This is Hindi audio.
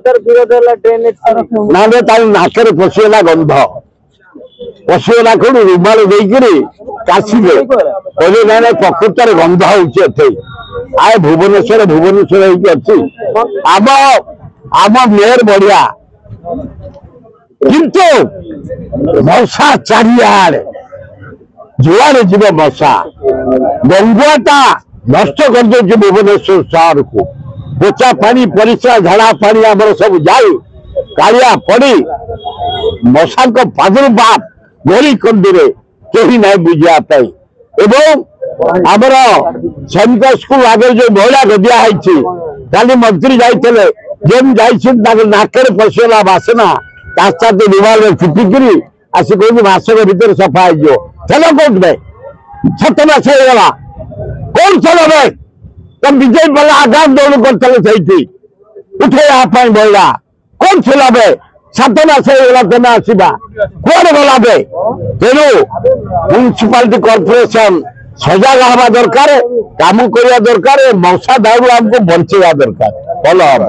सरकार विरोध है ड्रेनेज ना नाक पशिगला गंध पशिगला कौन रुमाल देकर काशिबे कहले ना ना प्रकृत गंध हो आए भुवनेश्वर अच्छी आम आम मेयर बढ़िया किंतु मशा चारियाड़े जुआड़े जीव मशा गंगुआटा नष्ट कर दे भुवनेश्वर शहर को पोचा पानी परिश्रा झाड़ा पानी आम सब जाए कालिया पड़ी मशा को पादर बाप गरी कंदी कहीं ना बुझापाई एवं आमर सैनिक स्कूल आगे जो महिला गदिया है मंत्री जाते जेम नाक पशिगला बासना रुमाल फुटिकी आसी कह मासक भर सफा हो चल कौन में 7 मास होगा कौन चलो भाई तुम बीजेपी वाला आगाम दौड़ कर उठे महिला कौन चला बे 7 मास होगा तुम आसवा कौन गला बे तेणु म्यूनिसिपालिटी कॉर्पोरेशन सजग हवा दरकार काम करवा दरकार मशा दाउरू आमको बंचेगा दरकार भल हम।